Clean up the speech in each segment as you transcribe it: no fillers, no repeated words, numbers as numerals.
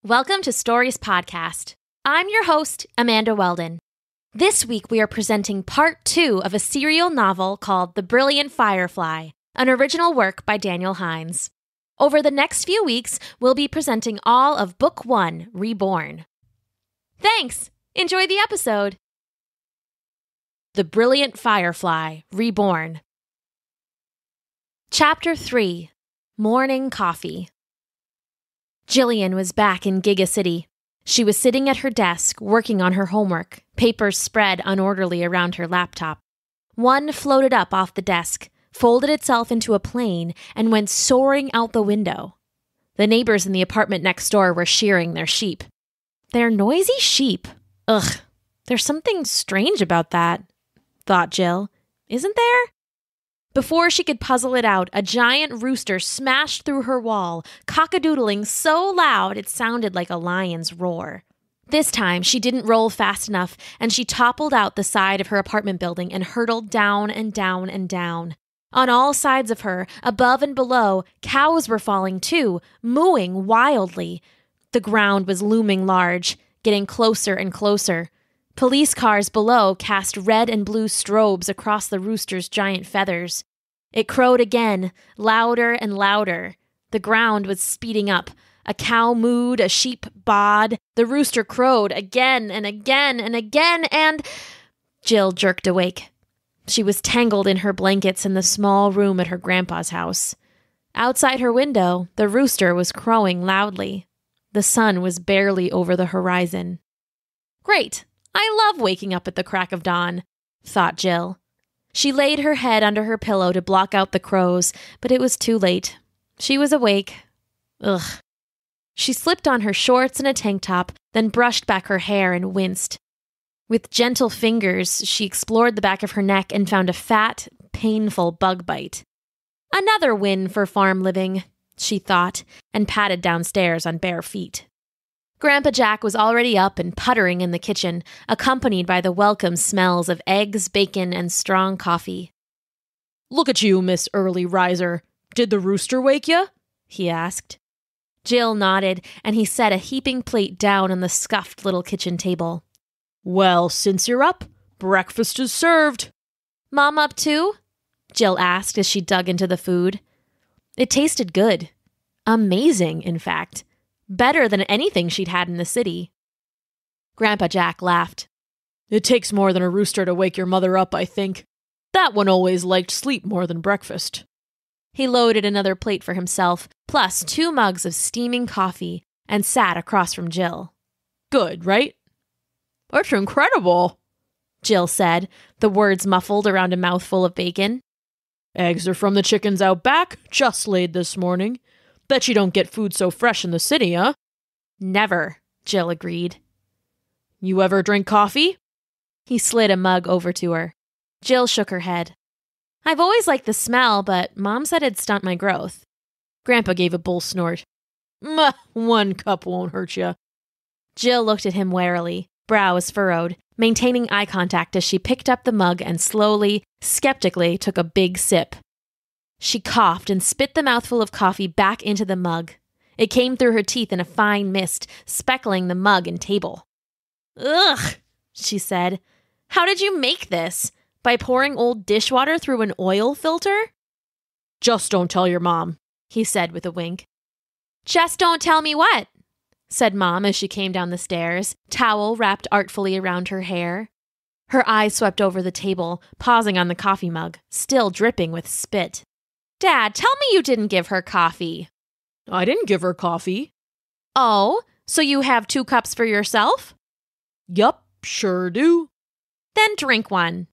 Welcome to Stories Podcast. I'm your host, Amanda Weldin. This week we are presenting part 2 of a serial novel called The Brilliant Firefly, an original work by Daniel Hinds. Over the next few weeks, we'll be presenting all of Book 1, Reborn. Thanks! Enjoy the episode! The Brilliant Firefly, Reborn. Chapter 3, Morning Coffee. Jillian was back in Gigacity. She was sitting at her desk, working on her homework, papers spread unorderly around her laptop. One floated up off the desk, folded itself into a plane, and went soaring out the window. The neighbors in the apartment next door were shearing their sheep. They're noisy sheep. Ugh, there's something strange about that, thought Jill. Isn't there? Before she could puzzle it out, a giant rooster smashed through her wall, cock-a-doodling so loud it sounded like a lion's roar. This time, she didn't roll fast enough, and she toppled out the side of her apartment building and hurtled down and down and down. On all sides of her, above and below, cows were falling too, mooing wildly. The ground was looming large, getting closer and closer. Police cars below cast red and blue strobes across the rooster's giant feathers. It crowed again, louder and louder. The ground was speeding up. A cow mooed, a sheep baaed. The rooster crowed again and again and again, and... Jill jerked awake. She was tangled in her blankets in the small room at her grandpa's house. Outside her window, the rooster was crowing loudly. The sun was barely over the horizon. Great! I love waking up at the crack of dawn, thought Jill. She laid her head under her pillow to block out the crows, but it was too late. She was awake. Ugh. She slipped on her shorts and a tank top, then brushed back her hair and winced. With gentle fingers, she explored the back of her neck and found a fat, painful bug bite. Another win for farm living, she thought, and padded downstairs on bare feet. Grandpa Jack was already up and puttering in the kitchen, accompanied by the welcome smells of eggs, bacon, and strong coffee. "Look at you, Miss Early Riser. Did the rooster wake you?" he asked. Jill nodded, and he set a heaping plate down on the scuffed little kitchen table. "Well, since you're up, breakfast is served." "Mom up too?" Jill asked as she dug into the food. It tasted good. Amazing, in fact. Better than anything she'd had in the city. Grandpa Jack laughed. "It takes more than a rooster to wake your mother up, I think. That one always liked sleep more than breakfast." He loaded another plate for himself, plus 2 mugs of steaming coffee, and sat across from Jill. "Good, right?" "That's incredible," Jill said, the words muffled around a mouthful of bacon. "Eggs are from the chickens out back, just laid this morning. Bet you don't get food so fresh in the city, huh?" "Never," Jill agreed. "You ever drink coffee?" He slid a mug over to her. Jill shook her head. "I've always liked the smell, but Mom said it'd stunt my growth." Grandpa gave a bull snort. "1 cup won't hurt you." Jill looked at him warily, brows furrowed, maintaining eye contact as she picked up the mug and slowly, skeptically took a big sip. She coughed and spit the mouthful of coffee back into the mug. It came through her teeth in a fine mist, speckling the mug and table. "Ugh," she said. "How did you make this? By pouring old dishwater through an oil filter?" "Just don't tell your mom," he said with a wink. "Just don't tell me what?" said Mom as she came down the stairs, towel wrapped artfully around her hair. Her eyes swept over the table, pausing on the coffee mug, still dripping with spit. "Dad, tell me you didn't give her coffee." "I didn't give her coffee." "Oh, so you have 2 cups for yourself?" "Yup, sure do." "Then drink one."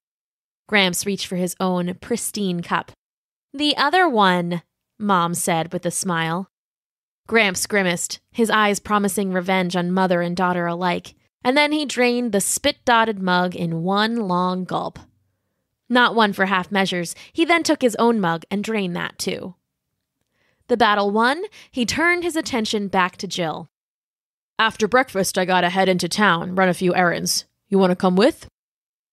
Gramps reached for his own pristine cup. "The other one," Mom said with a smile. Gramps grimaced, his eyes promising revenge on mother and daughter alike, and then he drained the spit-dotted mug in one long gulp. Not one for half measures, he then took his own mug and drained that too. The battle won, he turned his attention back to Jill. "After breakfast, I gotta head into town, run a few errands. You want to come with?"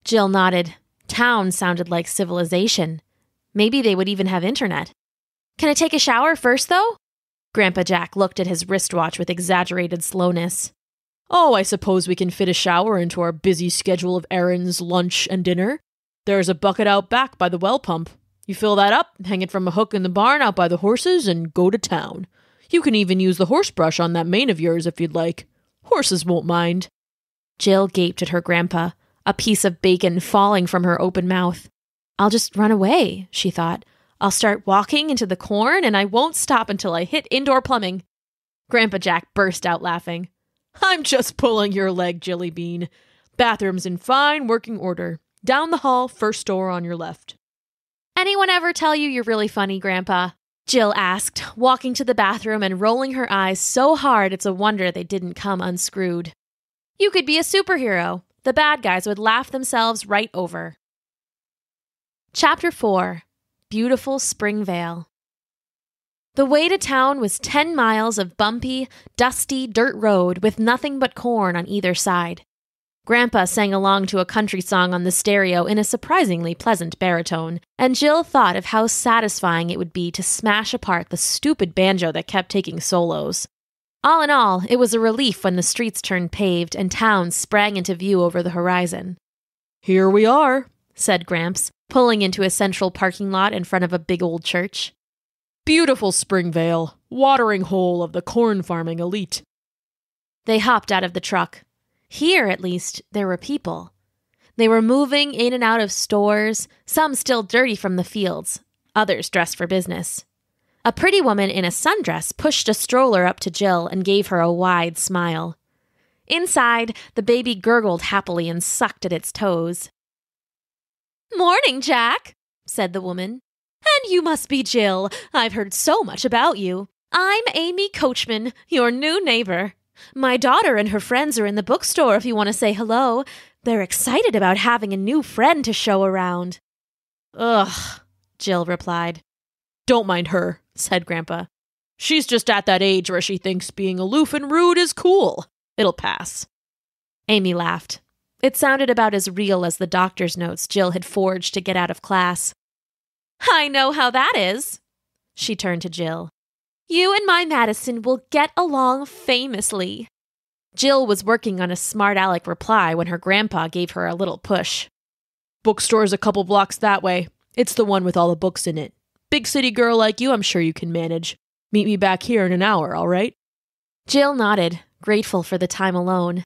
Jill nodded. Town sounded like civilization. Maybe they would even have internet. "Can I take a shower first, though?" Grandpa Jack looked at his wristwatch with exaggerated slowness. Oh, I suppose we can fit a shower into our busy schedule of errands, lunch, and dinner. There's a bucket out back by the well pump. You fill that up, hang it from a hook in the barn out by the horses, and go to town. You can even use the horse brush on that mane of yours if you'd like. Horses won't mind. Jill gaped at her grandpa, a piece of bacon falling from her open mouth. I'll just run away, she thought. I'll start walking into the corn, and I won't stop until I hit indoor plumbing. Grandpa Jack burst out laughing. I'm just pulling your leg, Jilly Bean. Bathroom's in fine working order. Down the hall, first door on your left. Anyone ever tell you you're really funny, Grandpa? Jill asked, walking to the bathroom and rolling her eyes so hard it's a wonder they didn't come unscrewed. You could be a superhero. The bad guys would laugh themselves right over. Chapter 4. Beautiful Springvale. The way to town was 10 miles of bumpy, dusty dirt road with nothing but corn on either side. Grandpa sang along to a country song on the stereo in a surprisingly pleasant baritone, and Jill thought of how satisfying it would be to smash apart the stupid banjo that kept taking solos. All in all, it was a relief when the streets turned paved and town sprang into view over the horizon. Here we are, said Gramps, pulling into a central parking lot in front of a big old church. Beautiful Springvale, watering hole of the corn farming elite. They hopped out of the truck. Here, at least, there were people. They were moving in and out of stores, some still dirty from the fields, others dressed for business. A pretty woman in a sundress pushed a stroller up to Jill and gave her a wide smile. Inside, the baby gurgled happily and sucked at its toes. "Morning, Jack," said the woman. "And you must be Jill. I've heard so much about you. I'm Amy Coachman, your new neighbor. My daughter and her friends are in the bookstore if you want to say hello. They're excited about having a new friend to show around." Ugh, Jill replied. Don't mind her, said Grandpa. She's just at that age where she thinks being aloof and rude is cool. It'll pass. Amy laughed. It sounded about as real as the doctor's notes Jill had forged to get out of class. "I know how that is." She turned to Jill. "You and my Madison will get along famously." Jill was working on a smart aleck reply when her grandpa gave her a little push. "Bookstore's a couple blocks that way. It's the one with all the books in it. Big city girl like you, I'm sure you can manage. Meet me back here in an hour, all right?" Jill nodded, grateful for the time alone.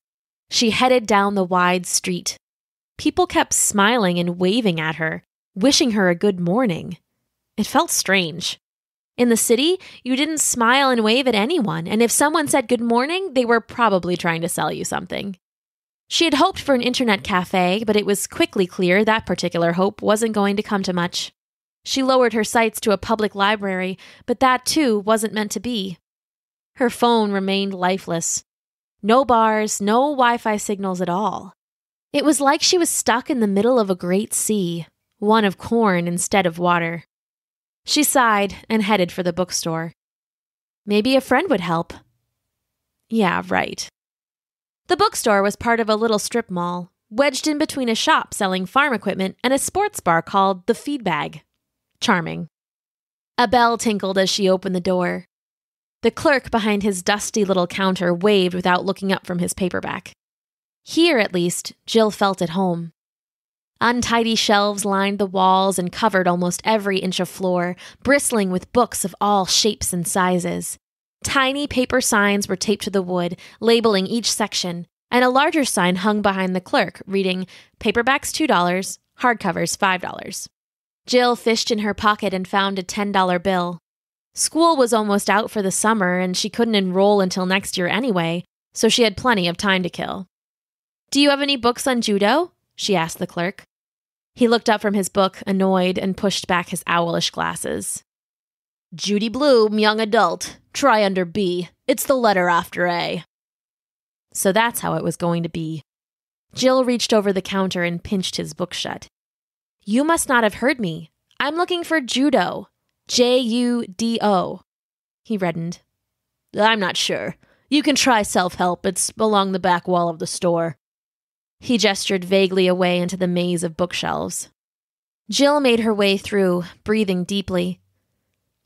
She headed down the wide street. People kept smiling and waving at her, wishing her a good morning. It felt strange. In the city, you didn't smile and wave at anyone, and if someone said good morning, they were probably trying to sell you something. She had hoped for an internet cafe, but it was quickly clear that particular hope wasn't going to come to much. She lowered her sights to a public library, but that too wasn't meant to be. Her phone remained lifeless. No bars, no Wi-Fi signals at all. It was like she was stuck in the middle of a great sea, one of corn instead of water. She sighed and headed for the bookstore. Maybe a friend would help. Yeah, right. The bookstore was part of a little strip mall, wedged in between a shop selling farm equipment and a sports bar called the Feed Bag. Charming. A bell tinkled as she opened the door. The clerk behind his dusty little counter waved without looking up from his paperback. Here, at least, Jill felt at home. Untidy shelves lined the walls and covered almost every inch of floor, bristling with books of all shapes and sizes. Tiny paper signs were taped to the wood, labeling each section, and a larger sign hung behind the clerk, reading, "Paperbacks $2, hardcovers $5. Jill fished in her pocket and found a $10 bill. School was almost out for the summer, and she couldn't enroll until next year anyway, so she had plenty of time to kill. "Do you have any books on judo?" she asked the clerk. He looked up from his book, annoyed, and pushed back his owlish glasses. "Judy Bloom, young adult. Try under B. It's the letter after A." So that's how it was going to be. Jill reached over the counter and pinched his book shut. "You must not have heard me. I'm looking for judo. Judo. He reddened. "I'm not sure. You can try self-help. It's along the back wall of the store." He gestured vaguely away into the maze of bookshelves. Jill made her way through, breathing deeply.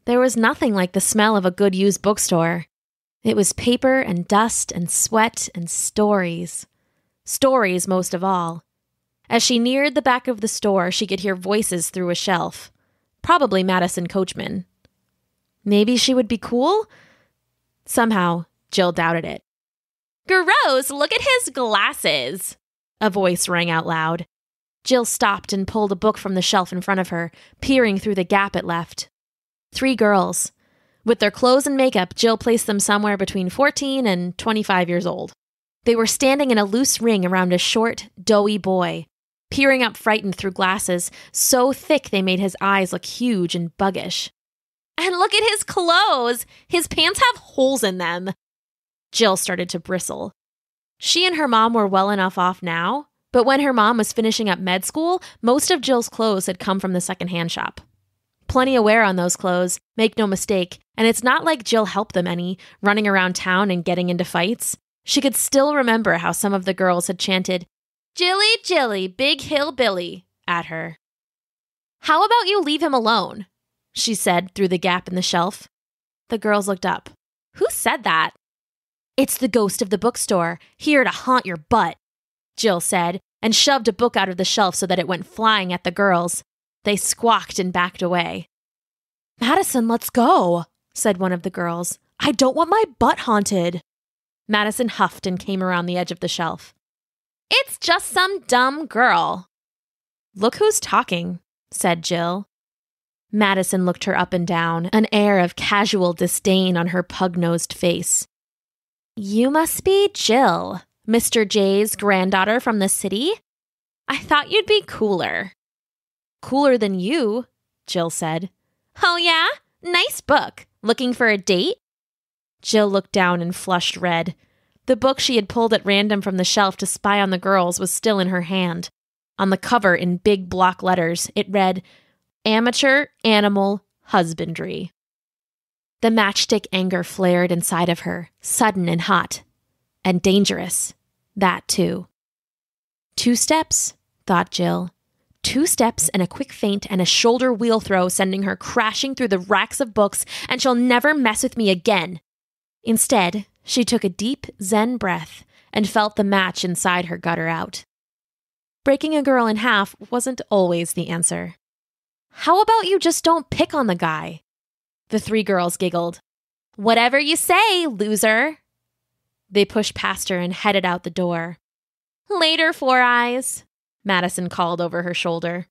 There was nothing like the smell of a good used bookstore. It was paper and dust and sweat and stories. Stories most of all. As she neared the back of the store, she could hear voices through a shelf. Probably Madison Coachman. Maybe she would be cool? Somehow, Jill doubted it. "Gross, look at his glasses," a voice rang out loud. Jill stopped and pulled a book from the shelf in front of her, peering through the gap it left. 3 girls. With their clothes and makeup, Jill placed them somewhere between 14 and 25 years old. They were standing in a loose ring around a short, doughy boy, peering up frightened through glasses so thick they made his eyes look huge and buggish. "And look at his clothes! His pants have holes in them!" Jill started to bristle. She and her mom were well enough off now, but when her mom was finishing up med school, most of Jill's clothes had come from the secondhand shop. Plenty of wear on those clothes, make no mistake, and it's not like Jill helped them any, running around town and getting into fights. She could still remember how some of the girls had chanted, "Jilly, Jilly, big hillbilly," at her. "How about you leave him alone?" she said through the gap in the shelf. The girls looked up. "Who said that?" "It's the ghost of the bookstore, here to haunt your butt," Jill said, and shoved a book out of the shelf so that it went flying at the girls. They squawked and backed away. "Madison, let's go," said one of the girls. "I don't want my butt haunted." Madison huffed and came around the edge of the shelf. "It's just some dumb girl." "Look who's talking," said Jill. Madison looked her up and down, an air of casual disdain on her pug-nosed face. "You must be Jill, Mr. Jayes' granddaughter from the city? I thought you'd be cooler." "Cooler than you," Jill said. "Oh yeah? Nice book. Looking for a date?" Jill looked down and flushed red. The book she had pulled at random from the shelf to spy on the girls was still in her hand. On the cover, in big block letters, it read, "Amateur Animal Husbandry." The matchstick anger flared inside of her, sudden and hot. And dangerous. That too. 2 steps, thought Jill. 2 steps and a quick feint and a shoulder wheel throw sending her crashing through the racks of books, and she'll never mess with me again. Instead, she took a deep Zen breath and felt the match inside her gutter out. Breaking a girl in half wasn't always the answer. "How about you just don't pick on the guy?" The 3 girls giggled. "Whatever you say, loser." They pushed past her and headed out the door. "Later, Four Eyes," Madison called over her shoulder.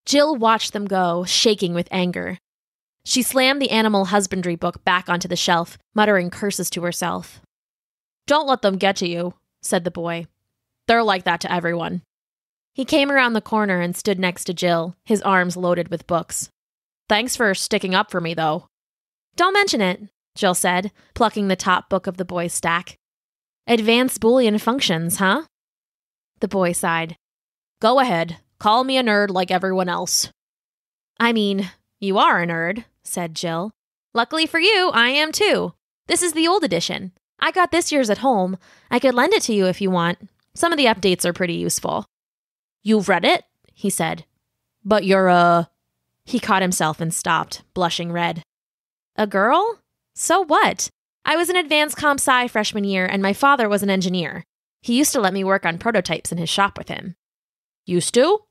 Jill watched them go, shaking with anger. She slammed the animal husbandry book back onto the shelf, muttering curses to herself. "Don't let them get to you," said the boy. "They're like that to everyone." He came around the corner and stood next to Jill, his arms loaded with books. "Thanks for sticking up for me, though." "Don't mention it," Jill said, plucking the top book of the boy's stack. "Advanced Boolean functions, huh?" The boy sighed. "Go ahead. Call me a nerd like everyone else." "I mean, you are a nerd," said Jill. "Luckily for you, I am too. This is the old edition. I got this year's at home. I could lend it to you if you want. Some of the updates are pretty useful." "You've read it?" he said. "But you're He caught himself and stopped, blushing red. "A girl? So what? I was in advanced comp sci freshman year, and my father was an engineer. He used to let me work on prototypes in his shop with him." "Used to?"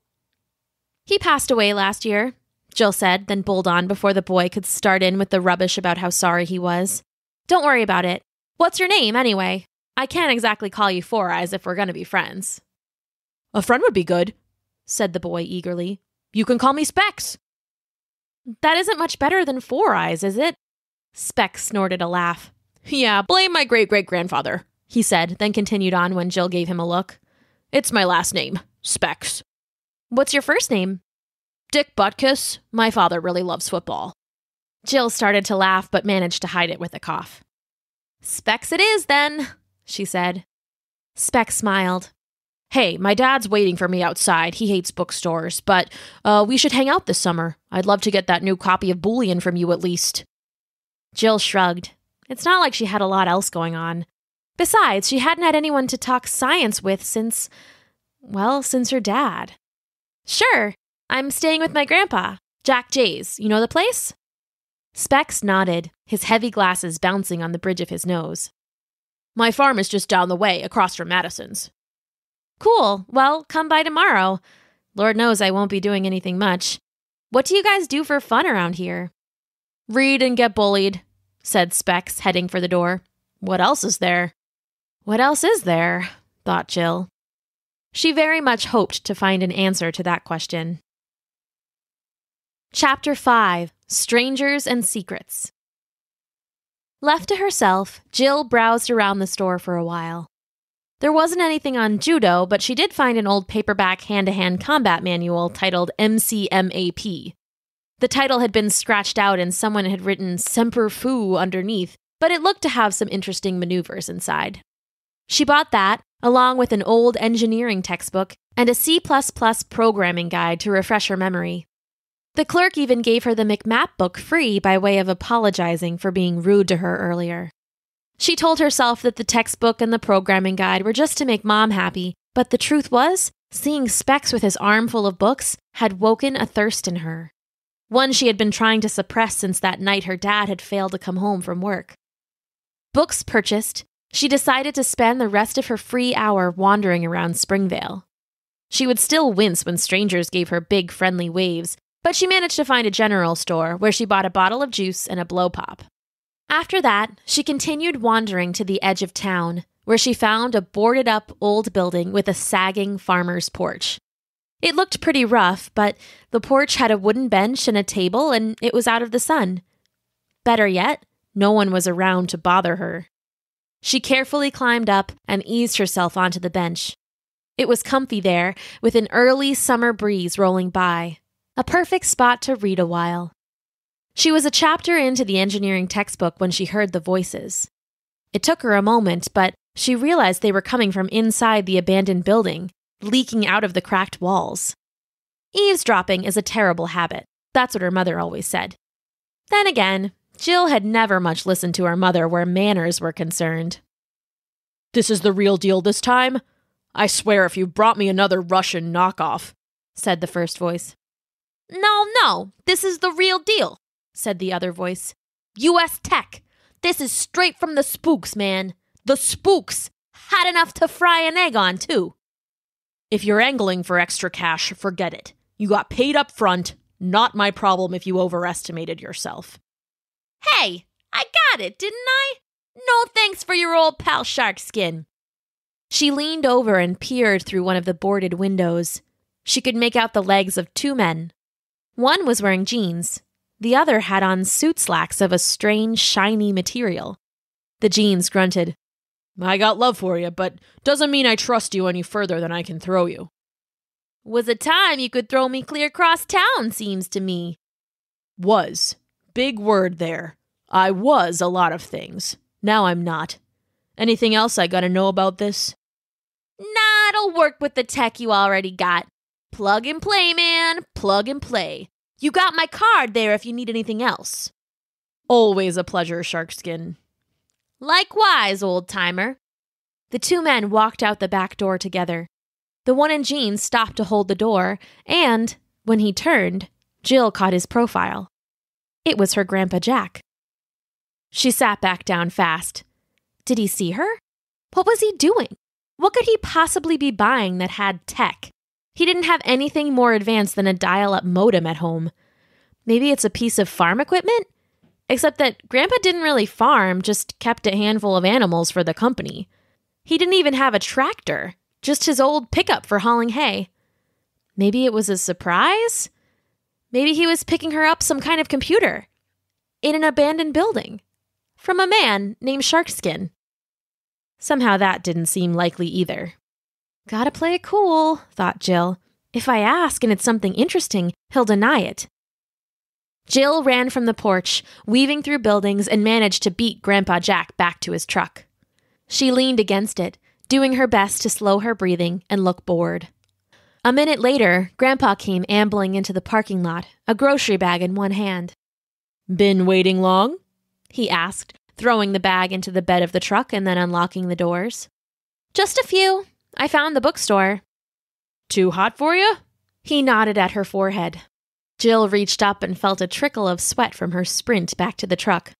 "He passed away last year," Jill said, then bowled on before the boy could start in with the rubbish about how sorry he was. "Don't worry about it. What's your name, anyway? I can't exactly call you Four Eyes if we're going to be friends." "A friend would be good," said the boy eagerly. "You can call me Specs." "That isn't much better than Four Eyes, is it?" Specs snorted a laugh. "Yeah, blame my great-great-grandfather," he said, then continued on when Jill gave him a look. "It's my last name, Specs." "What's your first name?" "Dick Butkus. My father really loves football." Jill started to laugh but managed to hide it with a cough. "Specs it is, then," she said. Specs smiled. "Hey, my dad's waiting for me outside. He hates bookstores, but we should hang out this summer. I'd love to get that new copy of Boolean from you at least." Jill shrugged. It's not like she had a lot else going on. Besides, she hadn't had anyone to talk science with since her dad. "Sure, I'm staying with my grandpa, Jack Jayes. You know the place?" Specs nodded, his heavy glasses bouncing on the bridge of his nose. My farm is just down the way, across from Madison's. Cool. Well, come by tomorrow. Lord knows I won't be doing anything much. What do you guys do for fun around here? Read and get bullied, said Specs, heading for the door. What else is there? What else is there? Thought Jill. She very much hoped to find an answer to that question. Chapter 5: Strangers and Secrets. Left to herself, Jill browsed around the store for a while. There wasn't anything on judo, but she did find an old paperback hand-to-hand combat manual titled MCMAP. The title had been scratched out and someone had written Semper Fu underneath, but it looked to have some interesting maneuvers inside. She bought that, along with an old engineering textbook and a C++ programming guide to refresh her memory. The clerk even gave her the McMap book free by way of apologizing for being rude to her earlier. She told herself that the textbook and the programming guide were just to make Mom happy, but the truth was, seeing Specs with his arm full of books had woken a thirst in her. One she had been trying to suppress since that night her dad had failed to come home from work. Books purchased, she decided to spend the rest of her free hour wandering around Springvale. She would still wince when strangers gave her big, friendly waves, but she managed to find a general store where she bought a bottle of juice and a blow pop. After that, she continued wandering to the edge of town, where she found a boarded-up old building with a sagging farmer's porch. It looked pretty rough, but the porch had a wooden bench and a table, and it was out of the sun. Better yet, no one was around to bother her. She carefully climbed up and eased herself onto the bench. It was comfy there, with an early summer breeze rolling by. A perfect spot to read a while. She was a chapter into the engineering textbook when she heard the voices. It took her a moment, but she realized they were coming from inside the abandoned building, leaking out of the cracked walls. Eavesdropping is a terrible habit. That's what her mother always said. Then again, Jill had never much listened to her mother where manners were concerned. This is the real deal this time? I swear if you brought me another Russian knockoff, said the first voice. No, this is the real deal, said the other voice. U.S. Tech. This is straight from the spooks, man. The spooks. Hot enough to fry an egg on, too. If you're angling for extra cash, forget it. You got paid up front. Not my problem if you overestimated yourself. Hey, I got it, didn't I? No thanks for your old pal Sharkskin. She leaned over and peered through one of the boarded windows. She could make out the legs of two men. One was wearing jeans. The other had on suit slacks of a strange, shiny material. The jeans grunted. I got love for you, but doesn't mean I trust you any further than I can throw you. Was a time you could throw me clear across town, seems to me. Was. Big word there. I was a lot of things. Now I'm not. Anything else I gotta know about this? Nah, it'll work with the tech you already got. Plug and play, man. Plug and play. You got my card there if you need anything else. Always a pleasure, Sharkskin. Likewise, old-timer. The two men walked out the back door together. The one in jeans stopped to hold the door, and, when he turned, Jill caught his profile. It was her Grandpa Jack. She sat back down fast. Did he see her? What was he doing? What could he possibly be buying that had tech? He didn't have anything more advanced than a dial-up modem at home. Maybe it's a piece of farm equipment? Except that Grandpa didn't really farm, just kept a handful of animals for the company. He didn't even have a tractor, just his old pickup for hauling hay. Maybe it was a surprise? Maybe he was picking her up some kind of computer. In an abandoned building. From a man named Sharkskin. Somehow that didn't seem likely either. Gotta play it cool, thought Jill. If I ask and it's something interesting, he'll deny it. Jill ran from the porch, weaving through buildings, and managed to beat Grandpa Jack back to his truck. She leaned against it, doing her best to slow her breathing and look bored. A minute later, Grandpa came ambling into the parking lot, a grocery bag in one hand. Been waiting long? He asked, throwing the bag into the bed of the truck and then unlocking the doors. Just a few. I found the bookstore. Too hot for you? He nodded at her forehead. Jill reached up and felt a trickle of sweat from her sprint back to the truck.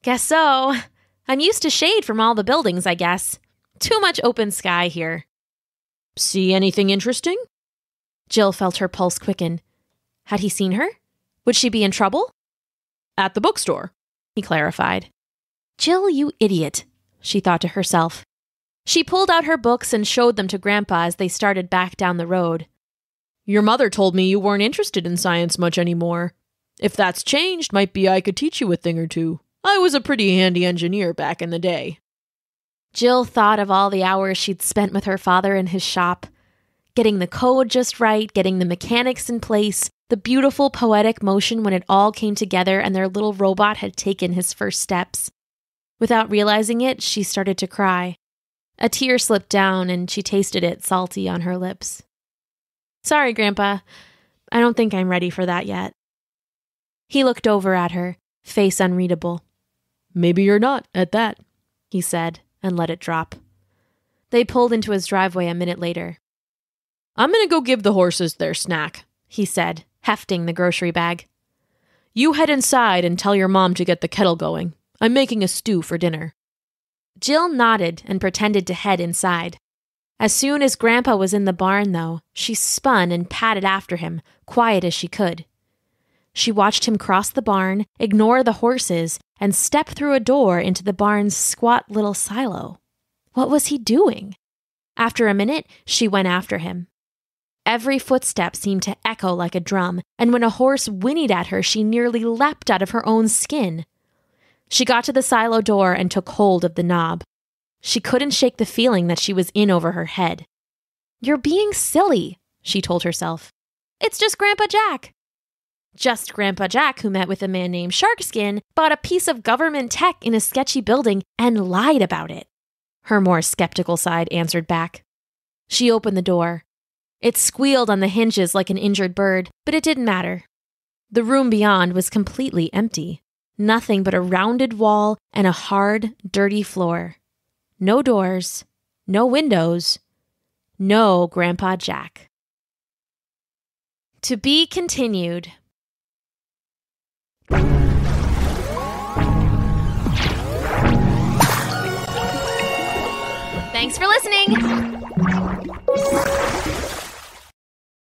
Guess so. I'm used to shade from all the buildings, I guess. Too much open sky here. See anything interesting? Jill felt her pulse quicken. Had he seen her? Would she be in trouble? At the bookstore, he clarified. Jill, you idiot, she thought to herself. She pulled out her books and showed them to Grandpa as they started back down the road. Your mother told me you weren't interested in science much anymore. If that's changed, might be I could teach you a thing or two. I was a pretty handy engineer back in the day. Jill thought of all the hours she'd spent with her father in his shop, getting the code just right, getting the mechanics in place, the beautiful poetic motion when it all came together and their little robot had taken his first steps. Without realizing it, she started to cry. A tear slipped down and she tasted it salty on her lips. Sorry, Grandpa. I don't think I'm ready for that yet. He looked over at her, face unreadable. Maybe you're not, at that, he said, and let it drop. They pulled into his driveway a minute later. I'm going to go give the horses their snack, he said, hefting the grocery bag. You head inside and tell your mom to get the kettle going. I'm making a stew for dinner. Jill nodded and pretended to head inside. As soon as Grandpa was in the barn, though, she spun and padded after him, quiet as she could. She watched him cross the barn, ignore the horses, and step through a door into the barn's squat little silo. What was he doing? After a minute, she went after him. Every footstep seemed to echo like a drum, and when a horse whinnied at her, she nearly leapt out of her own skin. She got to the silo door and took hold of the knob. She couldn't shake the feeling that she was in over her head. You're being silly, she told herself. It's just Grandpa Jack. Just Grandpa Jack, who met with a man named Sharkskin, bought a piece of government tech in a sketchy building and lied about it. Her more skeptical side answered back. She opened the door. It squealed on the hinges like an injured bird, but it didn't matter. The room beyond was completely empty. Nothing but a rounded wall and a hard, dirty floor. No doors, no windows, no Grandpa Jack. To be continued. Thanks for listening!